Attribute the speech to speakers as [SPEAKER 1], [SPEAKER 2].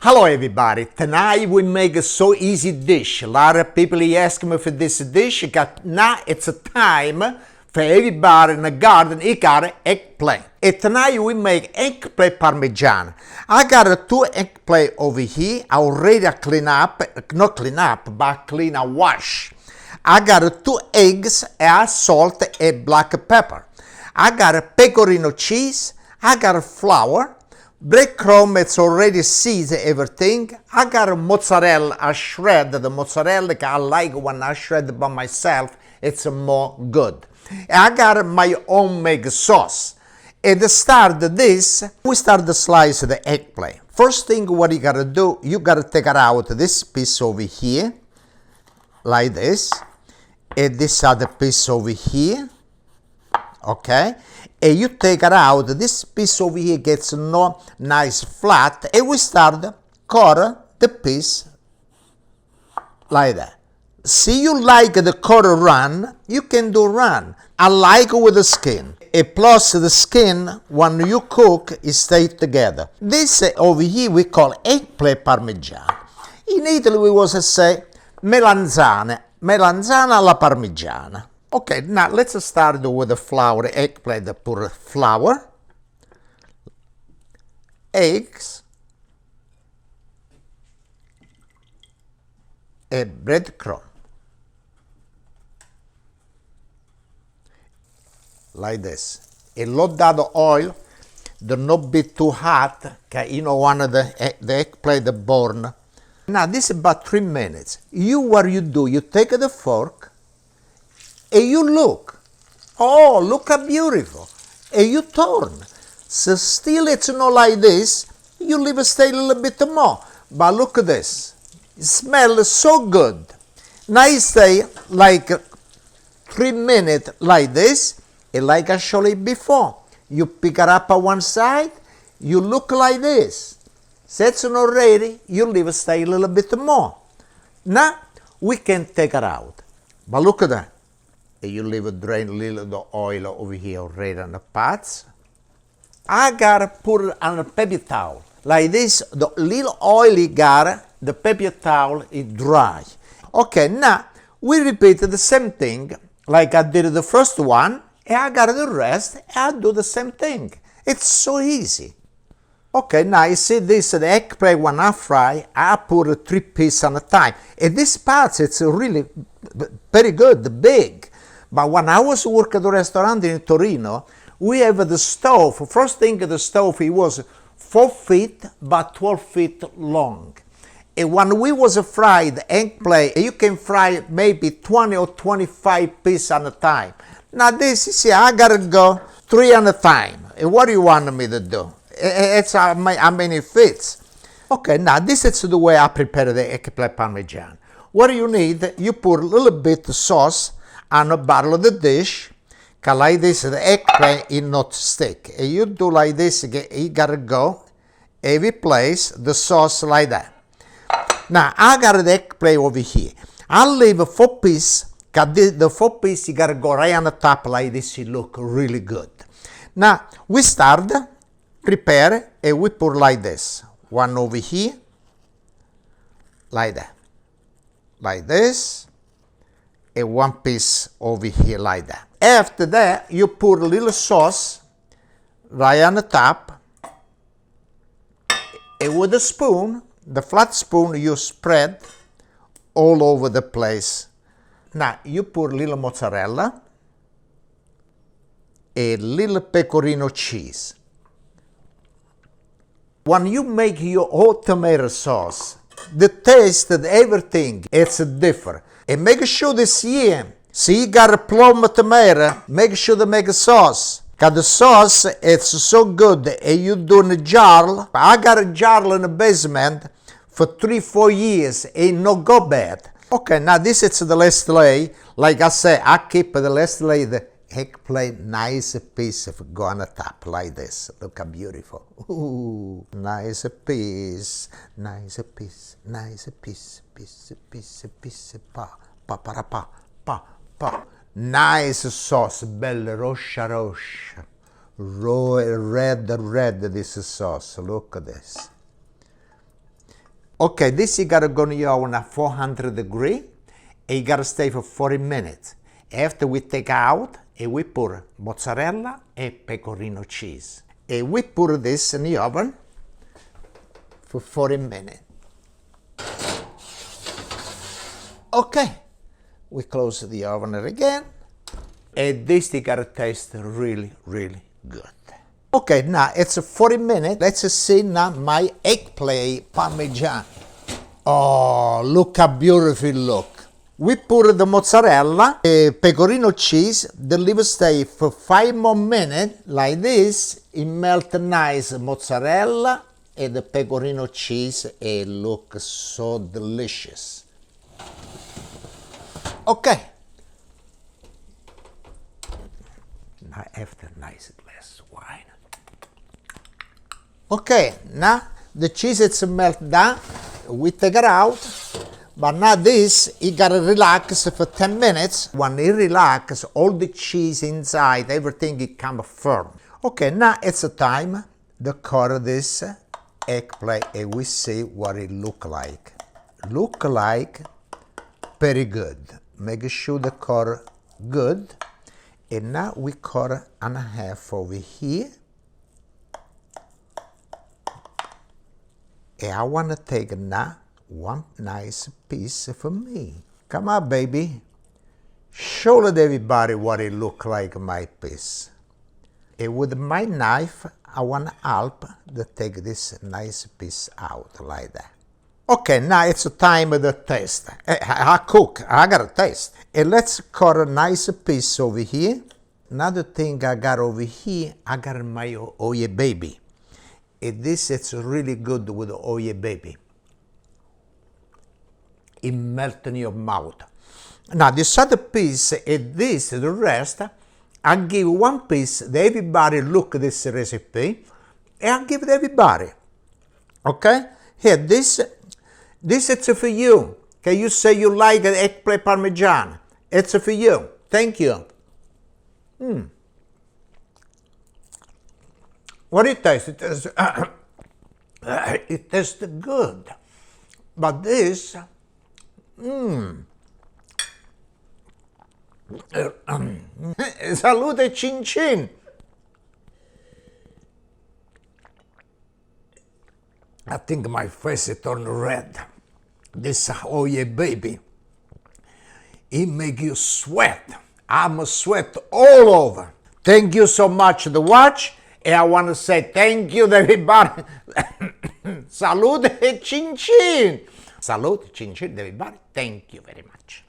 [SPEAKER 1] Hello everybody, tonight we make a so easy dish. A lot of people ask me for this dish, now it's a time for everybody in the garden, he got eggplant. And tonight we make eggplant parmigiana. I got two eggplant over here, I already clean and wash. I got two eggs, and salt and black pepper. I got a pecorino cheese, I got a flour, breadcrumb, it's already seasoned everything. I got a mozzarella, I shred the mozzarella. I like when I shred by myself, it's more good. I got my own make sauce. And to start this, we start to slice the eggplant. First thing what you gotta do, you gotta take it out this piece over here, like this, and this other piece over here, okay? And you take it out, this piece over here gets no nice flat, and we start cut the piece like that. See, you like the cut run, you can do run. I like with the skin. And plus the skin, when you cook, it stays together. This over here we call eggplant parmigiana. In Italy we was say melanzane alla parmigiana. Okay, now let's start with the flour, eggplant, put flour, eggs, and breadcrumb. Like this. A lot of oil, do not be too hot, okay? You know, one of the eggplant burn. Now this is about 3 minutes. What you do, you take the fork, and you look. Oh, look how beautiful. And you turn. So still it's not like this. You leave it stay a little bit more. But look at this. It smells so good. Now you stay like 3 minutes like this. And like I showed you before. You pick it up on one side. You look like this. So it's not ready. You leave it stay a little bit more. Now we can take it out. But look at that. You leave it drain a little the oil over here already on the pots. I gotta put it on a paper towel. Like this, the little oil you got, the paper towel is dry. Okay, now we repeat the same thing like I did the first one, and I got the rest, and I do the same thing. It's so easy. Okay, now you see this, the eggplant when I fry, I put 3 pieces at a time. And this part, it's really very good, big. But when I was working at the restaurant in Torino, we have the stove. First thing, the stove, it was 4 feet by 12 feet long. And when we was fried eggplant, you can fry maybe 20 or 25 pieces at a time. Now this, you see, I gotta go 3 at a time. And what do you want me to do? It's how many fits. Okay, now this is the way I prepare the eggplant parmigiana. What do you need? You put a little bit of sauce on a bottle of the dish, because like this, the eggplant is not stick. And you do like this, you gotta go every place, the sauce like that. Now, I got the eggplant over here. I'll leave 4 pieces, because the 4 pieces, you gotta go right on the top like this, it look really good. Now, we start, prepare, and we put like this. One over here, like that. Like this. And 1 piece over here like that. After that, you put a little sauce right on the top. And with a spoon, the flat spoon, you spread all over the place. Now, you put a little mozzarella, a little pecorino cheese. When you make your whole tomato sauce, the taste of everything, it's different. And make sure this year, see you got a plum tomato, make sure to make a sauce. Because the sauce, it's so good, and you do in a jar. I got a jar in the basement for 3-4 years, and no go bad. Okay, now this is the last layer. Like I say, I keep the last layer, the eggplant, nice piece of go on the top, like this. Look how beautiful. Ooh, nice piece, nice piece, nice piece, piece, pa, pa. Nice sauce, bella rossa. Red, this sauce, look at this. Okay, this you gotta go in your oven at 400 degrees, and you gotta stay for 40 minutes. After we take out, and we put mozzarella and pecorino cheese. And we put this in the oven for 40 minutes. Okay, we close the oven again, and this you gotta taste really, really good. Okay, now it's 40 minutes. Let's see now my eggplant parmigiana. Oh, look how beautiful it look. We put the mozzarella, the pecorino cheese, the liver stay for 5 more minutes like this. It melt nice mozzarella and the pecorino cheese. It looks so delicious. Okay. Now after nice glass of wine. Okay, now the cheese is melted down. We take it out. But now this, you gotta relax for 10 minutes. When you relax, all the cheese inside, everything it come firm. Okay, now it's time to cut this eggplant and we see what it look like. Look like very good. Make sure the cut good. And now we cut in half over here. And I want to take now one nice piece for me. Come on, baby. Show everybody what it look like, my piece. And with my knife, I want to help to take this nice piece out like that. Okay, now it's time to taste. I cook, I gotta taste. And let's cut a nice piece over here. Another thing I got over here, I got my oye baby. And this is really good with the oye baby. It melts in your mouth. Now this other piece and this, the rest, I give one piece that everybody look at this recipe, and I give it everybody. Okay? Here, this is for you. Okay, you say you like the eggplant parmigiana. It's for you. Thank you. What it tastes? It tastes, it tastes good. But this, salute chin chin. I think my face is turned red. This oye baby, it make you sweat. I'm sweat all over. Thank you so much to watch. And I want to say thank you to everybody. Salute chin chin. Salute chin chin everybody. Thank you very much.